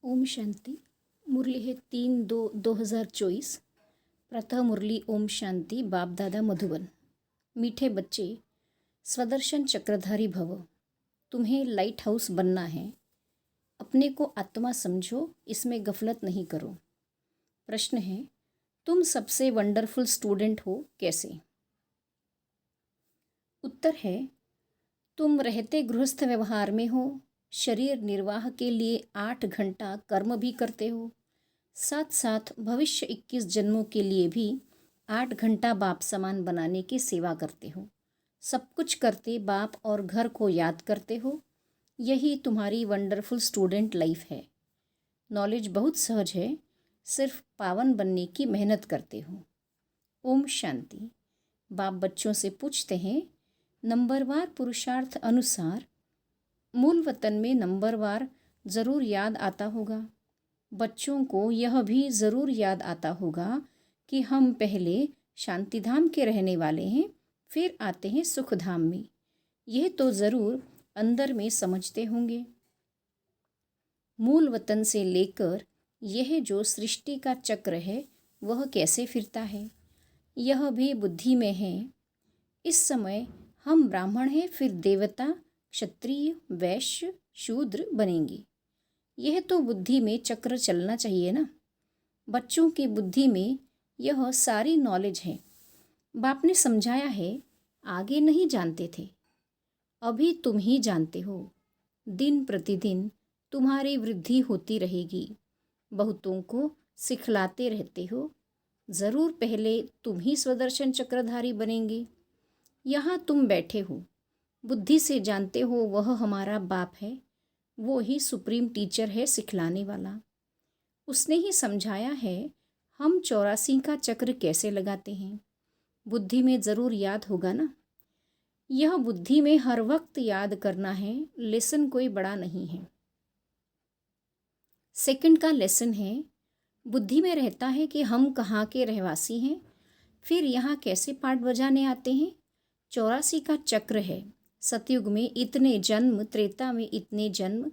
ओम शांति। मुरली है 3/2/2024। प्रातः मुरली ओम शांति। बाप दादा मधुबन। मीठे बच्चे, स्वदर्शन चक्रधारी भव। तुम्हें लाइट हाउस बनना है। अपने को आत्मा समझो, इसमें गफलत नहीं करो। प्रश्न है, तुम सबसे वंडरफुल स्टूडेंट हो कैसे? उत्तर है, तुम रहते गृहस्थ व्यवहार में हो, शरीर निर्वाह के लिए 8 घंटा कर्म भी करते हो, साथ साथ भविष्य 21 जन्मों के लिए भी 8 घंटा बाप समान बनाने की सेवा करते हो। सब कुछ करते बाप और घर को याद करते हो। यही तुम्हारी वंडरफुल स्टूडेंट लाइफ है। नॉलेज बहुत सहज है, सिर्फ पावन बनने की मेहनत करते हो। ओम शांति। बाप बच्चों से पूछते हैं, नंबरवार पुरुषार्थ अनुसार मूल वतन में नंबरवार ज़रूर याद आता होगा। बच्चों को यह भी ज़रूर याद आता होगा कि हम पहले शांतिधाम के रहने वाले हैं, फिर आते हैं सुखधाम में। यह तो ज़रूर अंदर में समझते होंगे। मूल वतन से लेकर यह जो सृष्टि का चक्र है वह कैसे फिरता है, यह भी बुद्धि में है। इस समय हम ब्राह्मण हैं, फिर देवता, क्षत्रिय, वैश्य, शूद्र बनेंगे। यह तो बुद्धि में चक्र चलना चाहिए ना। बच्चों की बुद्धि में यह सारी नॉलेज है। बाप ने समझाया है, आगे नहीं जानते थे, अभी तुम ही जानते हो। दिन प्रतिदिन तुम्हारी वृद्धि होती रहेगी। बहुतों को सिखलाते रहते हो। ज़रूर पहले तुम ही स्वदर्शन चक्रधारी बनेंगे। यहाँ तुम बैठे हो, बुद्धि से जानते हो वह हमारा बाप है, वो ही सुप्रीम टीचर है, सिखलाने वाला। उसने ही समझाया है हम 84 का चक्र कैसे लगाते हैं। बुद्धि में ज़रूर याद होगा ना। यह बुद्धि में हर वक्त याद करना है, लेसन कोई बड़ा नहीं है। सेकंड का लेसन है, बुद्धि में रहता है कि हम कहाँ के रहवासी हैं, फिर यहाँ कैसे पाठ बजाने आते हैं। 84 का चक्र है। सतयुग में इतने जन्म, त्रेता में इतने जन्म,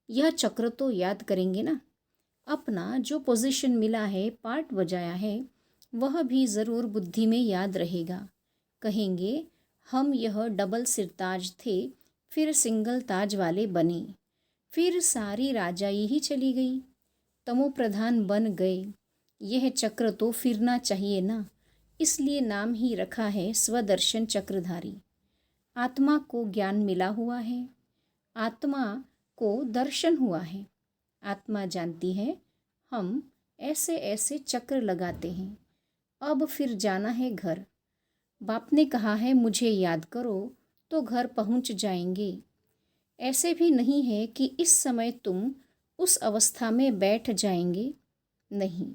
यह चक्र तो याद करेंगे ना। अपना जो पोजीशन मिला है, पार्ट बजाया है, वह भी ज़रूर बुद्धि में याद रहेगा। कहेंगे हम यह डबल सिरताज थे, फिर सिंगल ताज वाले बने, फिर सारी राजाई ही चली गई, तमो प्रधान बन गए। यह चक्र तो फिरना चाहिए ना, इसलिए नाम ही रखा है स्वदर्शन चक्रधारी। आत्मा को ज्ञान मिला हुआ है, आत्मा को दर्शन हुआ है। आत्मा जानती है हम ऐसे ऐसे चक्र लगाते हैं। अब फिर जाना है घर। बाप ने कहा है मुझे याद करो तो घर पहुंच जाएंगे। ऐसे भी नहीं है कि इस समय तुम उस अवस्था में बैठ जाएंगे। नहीं,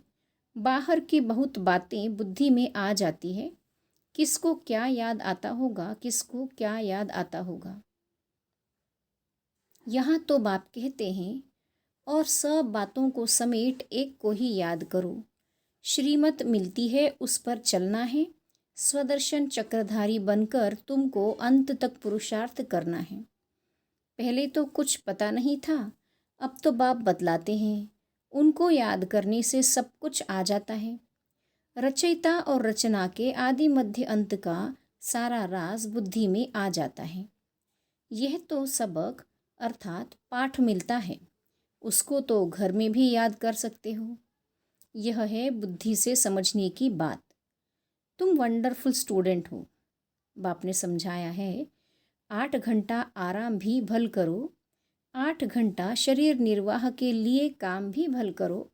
बाहर की बहुत बातें बुद्धि में आ जाती है। किसको क्या याद आता होगा, किसको क्या याद आता होगा। यहाँ तो बाप कहते हैं, और सब बातों को समेट एक को ही याद करो। श्रीमत मिलती है, उस पर चलना है। स्वदर्शन चक्रधारी बनकर तुमको अंत तक पुरुषार्थ करना है। पहले तो कुछ पता नहीं था, अब तो बाप बतलाते हैं। उनको याद करने से सब कुछ आ जाता है। रचयिता और रचना के आदि मध्य अंत का सारा राज बुद्धि में आ जाता है। यह तो सबक अर्थात पाठ मिलता है, उसको तो घर में भी याद कर सकते हो। यह है बुद्धि से समझने की बात। तुम वंडरफुल स्टूडेंट हो। बाप ने समझाया है, 8 घंटा आराम भी भल करो, 8 घंटा शरीर निर्वाह के लिए काम भी भल करो।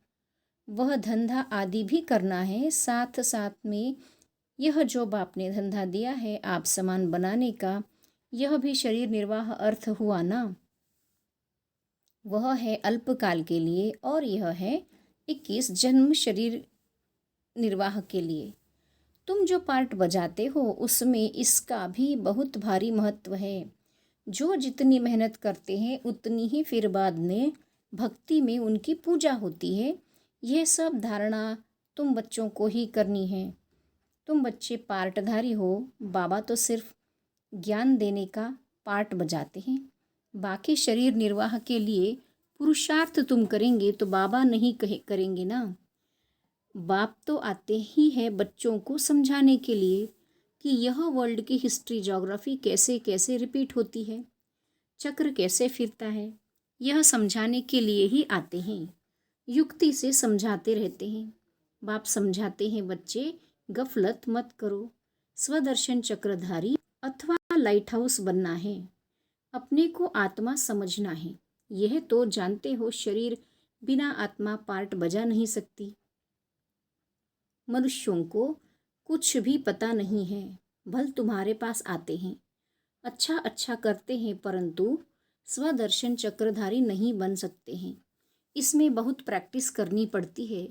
वह धंधा आदि भी करना है, साथ साथ में यह जो बाप ने धंधा दिया है आप समान बनाने का, यह भी शरीर निर्वाह अर्थ हुआ ना। वह है अल्पकाल के लिए और यह है 21 जन्म शरीर निर्वाह के लिए। तुम जो पार्ट बजाते हो उसमें इसका भी बहुत भारी महत्व है। जो जितनी मेहनत करते हैं उतनी ही फिर बाद में भक्ति में उनकी पूजा होती है। यह सब धारणा तुम बच्चों को ही करनी है। तुम बच्चे पार्टधारी हो। बाबा तो सिर्फ ज्ञान देने का पार्ट बजाते हैं, बाकी शरीर निर्वाह के लिए पुरुषार्थ तुम करेंगे तो बाबा नहीं करेंगे ना। बाप तो आते ही है बच्चों को समझाने के लिए कि यह वर्ल्ड की हिस्ट्री ज्योग्राफी कैसे कैसे रिपीट होती है, चक्र कैसे फिरता है, यह समझाने के लिए ही आते हैं। युक्ति से समझाते रहते हैं। बाप समझाते हैं, बच्चे गफलत मत करो, स्वदर्शन चक्रधारी अथवा लाइट हाउस बनना है, अपने को आत्मा समझना है। यह तो जानते हो शरीर बिना आत्मा पार्ट बजा नहीं सकती। मनुष्यों को कुछ भी पता नहीं है, भल तुम्हारे पास आते हैं, अच्छा अच्छा करते हैं, परंतु स्वदर्शन चक्रधारी नहीं बन सकते हैं। इसमें बहुत प्रैक्टिस करनी पड़ती है।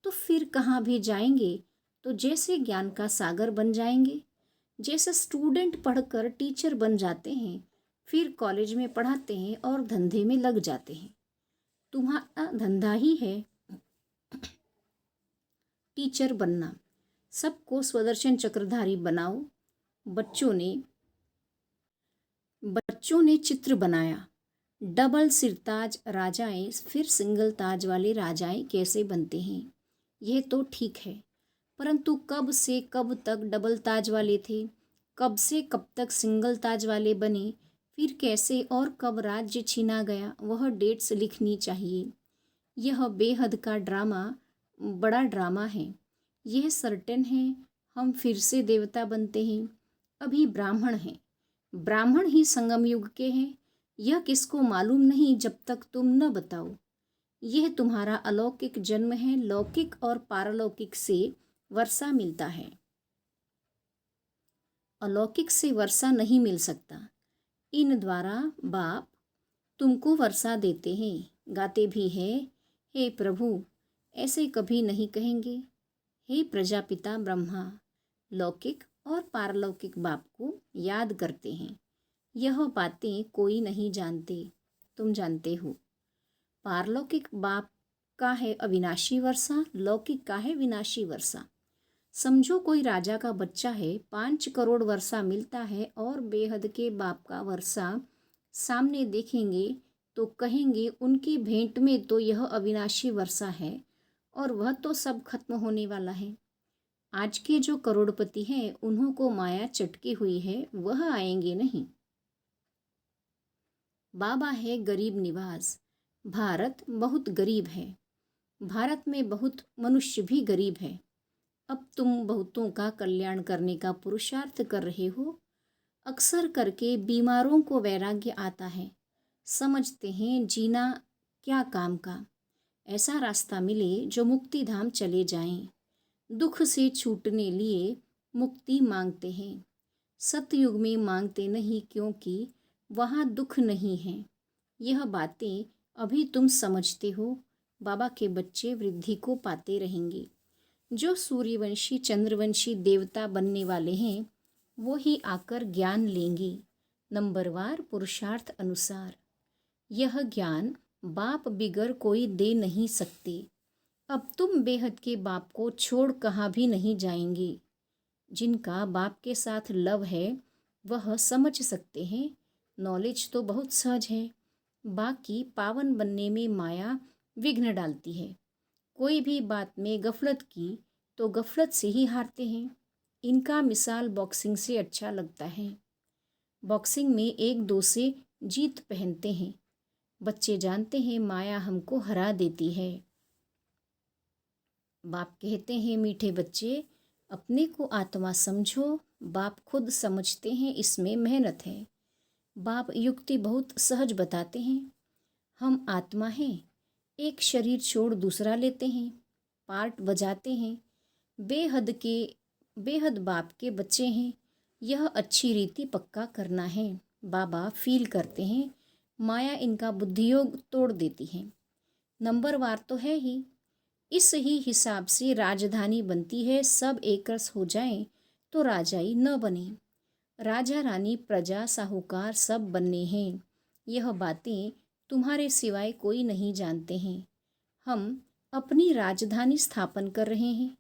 तो फिर कहाँ भी जाएंगे तो जैसे ज्ञान का सागर बन जाएंगे। जैसे स्टूडेंट पढ़कर टीचर बन जाते हैं, फिर कॉलेज में पढ़ाते हैं और धंधे में लग जाते हैं। तुम्हारा धंधा ही है टीचर बनना। सबको स्वदर्शन चक्रधारी बनाओ। बच्चों ने चित्र बनाया, डबल सिरताज राजाएं फिर सिंगल ताज वाले राजाएं कैसे बनते हैं। यह तो ठीक है, परंतु कब से कब तक डबल ताज वाले थे, कब से कब तक सिंगल ताज वाले बने, फिर कैसे और कब राज्य छीना गया, वह डेट्स लिखनी चाहिए। यह बेहद का ड्रामा बड़ा ड्रामा है। यह सर्टेन है हम फिर से देवता बनते हैं। अभी ब्राह्मण हैं, ब्राह्मण ही संगम युग के हैं। यह किसको मालूम नहीं जब तक तुम न बताओ। यह तुम्हारा अलौकिक जन्म है, लौकिक और पारलौकिक से वर्षा मिलता है, अलौकिक से वर्षा नहीं मिल सकता। इन द्वारा बाप तुमको वर्षा देते हैं, गाते भी हैं, हे प्रभु ऐसे कभी नहीं कहेंगे। हे प्रजापिता ब्रह्मा, लौकिक और पारलौकिक बाप को याद करते हैं। यह बातें कोई नहीं जानते, तुम जानते हो। पारलौकिक बाप का है अविनाशी वर्षा, लौकिक का है विनाशी वर्षा। समझो कोई राजा का बच्चा है, 5 करोड़ वर्षा मिलता है, और बेहद के बाप का वर्षा सामने देखेंगे तो कहेंगे उनकी भेंट में तो यह अविनाशी वर्षा है और वह तो सब खत्म होने वाला है। आज के जो करोड़पति हैं उन्हों को माया चटकी हुई है, वह आएंगे नहीं। बाबा है गरीब निवास। भारत बहुत गरीब है, भारत में बहुत मनुष्य भी गरीब है। अब तुम बहुतों का कल्याण करने का पुरुषार्थ कर रहे हो। अक्सर करके बीमारों को वैराग्य आता है, समझते हैं जीना क्या काम का, ऐसा रास्ता मिले जो मुक्ति धाम चले जाएं। दुख से छूटने लिए मुक्ति मांगते हैं। सतयुग में मांगते नहीं, क्योंकि वहाँ दुख नहीं है। यह बातें अभी तुम समझते हो। बाबा के बच्चे वृद्धि को पाते रहेंगे। जो सूर्यवंशी चंद्रवंशी देवता बनने वाले हैं वो ही आकर ज्ञान लेंगे, नंबरवार पुरुषार्थ अनुसार। यह ज्ञान बाप बिगर कोई दे नहीं सकते। अब तुम बेहद के बाप को छोड़ कहाँ भी नहीं जाएंगे। जिनका बाप के साथ लव है वह समझ सकते हैं। नॉलेज तो बहुत सहज है, बाकी पावन बनने में माया विघ्न डालती है। कोई भी बात में गफलत की तो गफलत से ही हारते हैं। इनका मिसाल बॉक्सिंग से अच्छा लगता है। बॉक्सिंग में एक दो से जीत पहनते हैं। बच्चे जानते हैं माया हमको हरा देती है। बाप कहते हैं, मीठे बच्चे अपने को आत्मा समझो। बाप खुद समझते हैं इसमें मेहनत है। बाप युक्ति बहुत सहज बताते हैं। हम आत्मा हैं, एक शरीर छोड़ दूसरा लेते हैं, पार्ट बजाते हैं। बेहद बाप के बच्चे हैं। यह अच्छी रीति पक्का करना है। बाबा फील करते हैं माया इनका बुद्धियोग तोड़ देती है। नंबरवार तो है ही, इस ही हिसाब से राजधानी बनती है। सब एक रस हो जाएं तो राजाई न बने। राजा रानी प्रजा साहूकार सब बनने हैं। यह बातें तुम्हारे सिवाय कोई नहीं जानते हैं। हम अपनी राजधानी स्थापन कर रहे हैं।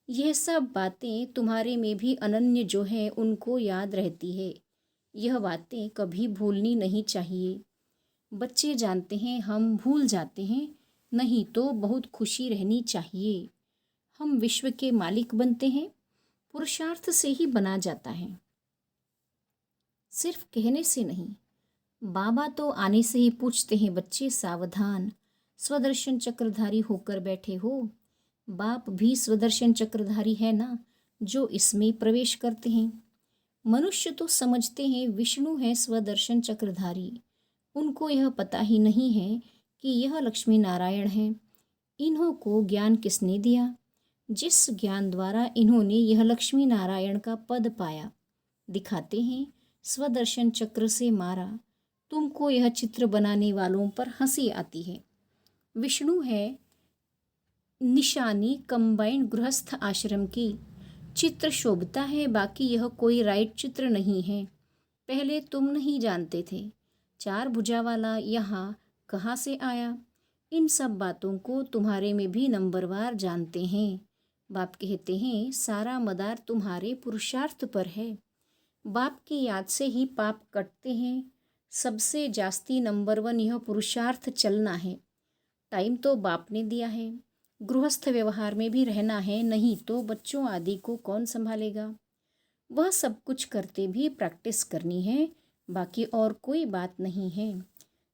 यह सब बातें तुम्हारे में भी अनन्य जो हैं उनको याद रहती है। यह बातें कभी भूलनी नहीं चाहिए। बच्चे जानते हैं हम भूल जाते हैं, नहीं तो बहुत खुशी रहनी चाहिए। हम विश्व के मालिक बनते हैं, पुरुषार्थ से ही बना जाता है, सिर्फ कहने से नहीं। बाबा तो आने से ही पूछते हैं, बच्चे सावधान, स्वदर्शन चक्रधारी होकर बैठे हो। बाप भी स्वदर्शन चक्रधारी है ना, जो इसमें प्रवेश करते हैं। मनुष्य तो समझते हैं विष्णु है स्वदर्शन चक्रधारी, उनको यह पता ही नहीं है कि यह लक्ष्मी नारायण हैं। इन्हों को ज्ञान किसने दिया? जिस ज्ञान द्वारा इन्होंने यह लक्ष्मी नारायण का पद पाया। दिखाते हैं स्वदर्शन चक्र से मारा। तुमको यह चित्र बनाने वालों पर हंसी आती है। विष्णु है निशानी कंबाइंड गृहस्थ आश्रम की। चित्र शोभता है, बाकी यह कोई राइट चित्र नहीं है। पहले तुम नहीं जानते थे। 4 भुजा वाला यहाँ कहाँ से आया? इन सब बातों को तुम्हारे में भी नंबरवार जानते हैं। बाप कहते हैं सारा मदार तुम्हारे पुरुषार्थ पर है। बाप की याद से ही पाप कटते हैं। सबसे जास्ती नंबर 1 यह पुरुषार्थ चलना है। टाइम तो बाप ने दिया है, गृहस्थ व्यवहार में भी रहना है, नहीं तो बच्चों आदि को कौन संभालेगा? वह सब कुछ करते भी प्रैक्टिस करनी है, बाकी और कोई बात नहीं है।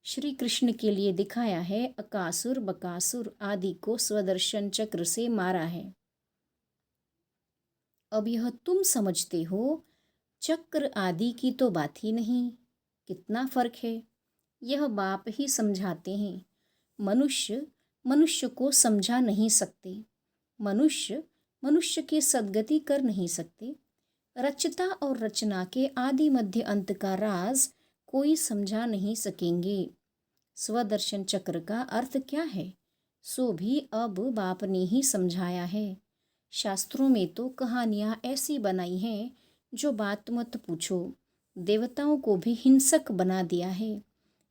श्री कृष्ण के लिए दिखाया है, अकासुर बकासुर आदि को स्वदर्शन चक्र से मारा है। अब यह तुम समझते हो, चक्र आदि की तो बात ही नहीं। कितना फर्क है, यह बाप ही समझाते हैं। मनुष्य मनुष्य को समझा नहीं सकते। मनुष्य मनुष्य की सद्गति कर नहीं सकते। रचता और रचना के आदि मध्य अंत का राज कोई समझा नहीं सकेंगे। स्वदर्शन चक्र का अर्थ क्या है, सो भी अब बाप ने ही समझाया है। शास्त्रों में तो कहानियाँ ऐसी बनाई हैं जो बात मत पूछो। देवताओं को भी हिंसक बना दिया है।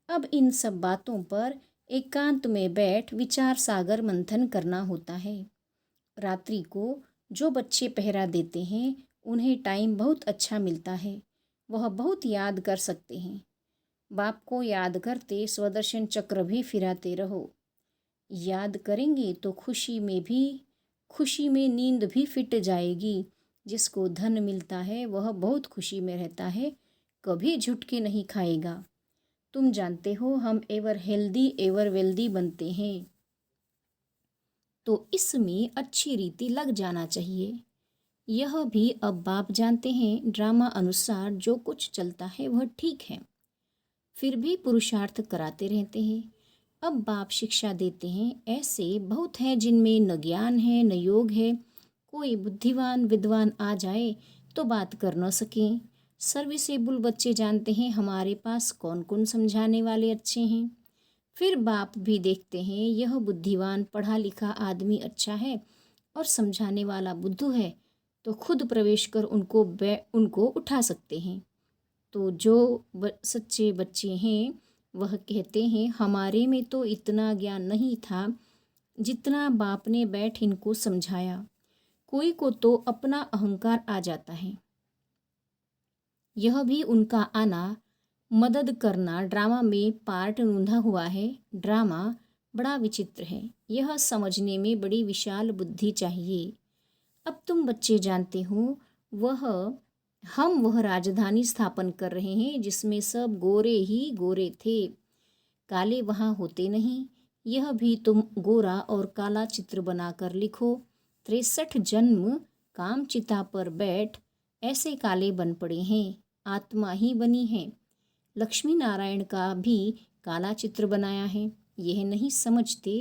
अब इन सब बातों पर एकांत में बैठ विचार सागर मंथन करना होता है। रात्रि को जो बच्चे पहरा देते हैं उन्हें टाइम बहुत अच्छा मिलता है, वह बहुत याद कर सकते हैं। बाप को याद करते स्वदर्शन चक्र भी फिराते रहो। याद करेंगे तो खुशी में नींद भी फिट जाएगी। जिसको धन मिलता है वह बहुत खुशी में रहता है, कभी झुटके नहीं खाएगा। तुम जानते हो हम एवर हेल्दी एवर वेल्दी बनते हैं, तो इसमें अच्छी रीति लग जाना चाहिए। यह भी अब बाप जानते हैं, ड्रामा अनुसार जो कुछ चलता है वह ठीक है, फिर भी पुरुषार्थ कराते रहते हैं। अब बाप शिक्षा देते हैं, ऐसे बहुत हैं जिनमें न ज्ञान है न योग है। कोई बुद्धिवान विद्वान आ जाए तो बात कर न सकें। सर्विसेबल बच्चे जानते हैं हमारे पास कौन कौन समझाने वाले अच्छे हैं। फिर बाप भी देखते हैं यह बुद्धिवान पढ़ा लिखा आदमी अच्छा है और समझाने वाला बुद्धू है, तो खुद प्रवेश कर उनको उठा सकते हैं। तो जो सच्चे बच्चे हैं वह कहते हैं हमारे में तो इतना ज्ञान नहीं था जितना बाप ने बैठ इनको समझाया। कोई को तो अपना अहंकार आ जाता है। यह भी उनका आना मदद करना ड्रामा में पार्ट नूंधा हुआ है। ड्रामा बड़ा विचित्र है, यह समझने में बड़ी विशाल बुद्धि चाहिए। अब तुम बच्चे जानते हो वह राजधानी स्थापन कर रहे हैं जिसमें सब गोरे ही गोरे थे, काले वहाँ होते नहीं। यह भी तुम गोरा और काला चित्र बनाकर लिखो। 63 जन्म काम चिता पर बैठ ऐसे काले बन पड़े हैं, आत्मा ही बनी है। लक्ष्मी नारायण का भी काला चित्र बनाया है। यह नहीं समझते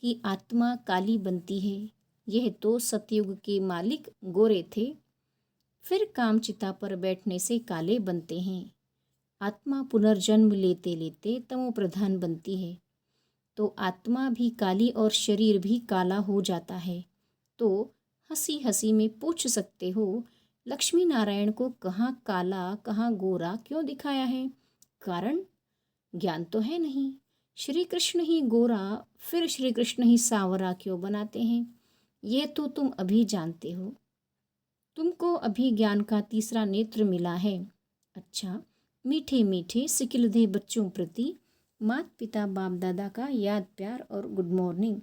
कि आत्मा काली बनती है। यह तो सतयुग के मालिक गोरे थे, फिर कामचिता पर बैठने से काले बनते हैं। आत्मा पुनर्जन्म लेते लेते तमो प्रधान बनती है, तो आत्मा भी काली और शरीर भी काला हो जाता है। तो हंसी हंसी में पूछ सकते हो, लक्ष्मी नारायण को कहाँ काला कहाँ गोरा क्यों दिखाया है? कारण ज्ञान तो है नहीं। श्री कृष्ण ही गोरा फिर श्री कृष्ण ही सांवरा क्यों बनाते हैं? यह तो तुम अभी जानते हो। तुमको अभी ज्ञान का तीसरा नेत्र मिला है। अच्छा, मीठे मीठे सिकिलधे बच्चों प्रति माता पिता बाप दादा का याद प्यार और गुड मॉर्निंग।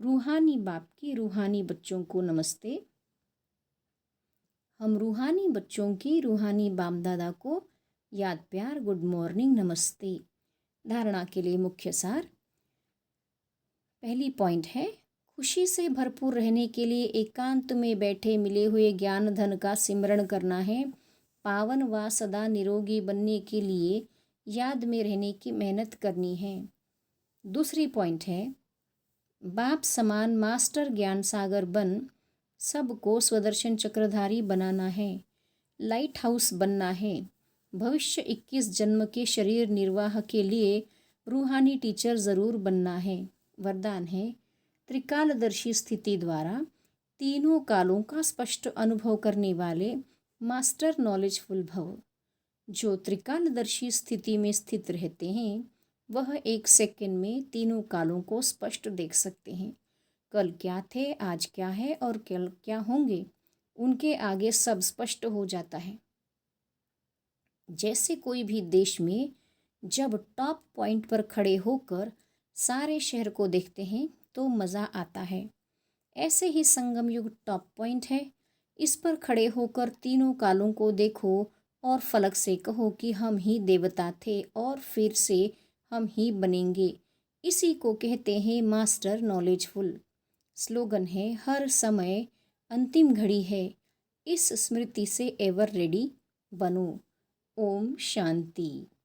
रूहानी बाप की रूहानी बच्चों को नमस्ते। हम रूहानी बच्चों की रूहानी बाप दादा को याद प्यार गुड मॉर्निंग नमस्ते। धारणा के लिए मुख्य सार। पहली पॉइंट है, खुशी से भरपूर रहने के लिए एकांत में बैठे मिले हुए ज्ञान धन का सिमरण करना है। पावन व सदा निरोगी बनने के लिए याद में रहने की मेहनत करनी है। दूसरी पॉइंट है, बाप समान मास्टर ज्ञान सागर बन सबको स्वदर्शन चक्रधारी बनाना है। लाइट हाउस बनना है। भविष्य 21 जन्म के शरीर निर्वाह के लिए रूहानी टीचर ज़रूर बनना है। वरदान है, त्रिकालदर्शी स्थिति द्वारा तीनों कालों का स्पष्ट अनुभव करने वाले मास्टर नॉलेजफुल भव। जो त्रिकालदर्शी स्थिति में स्थित रहते हैं वह एक सेकंड में तीनों कालों को स्पष्ट देख सकते हैं। कल क्या थे, आज क्या है और कल क्या होंगे, उनके आगे सब स्पष्ट हो जाता है। जैसे कोई भी देश में जब टॉप पॉइंट पर खड़े होकर सारे शहर को देखते हैं तो मज़ा आता है। ऐसे ही संगम युग टॉप पॉइंट है। इस पर खड़े होकर तीनों कालों को देखो और फलक से कहो कि हम ही देवता थे और फिर से हम ही बनेंगे। इसी को कहते हैं मास्टर नॉलेजफुल। स्लोगन है, हर समय अंतिम घड़ी है, इस स्मृति से एवर रेडी बनो। ओम शांति।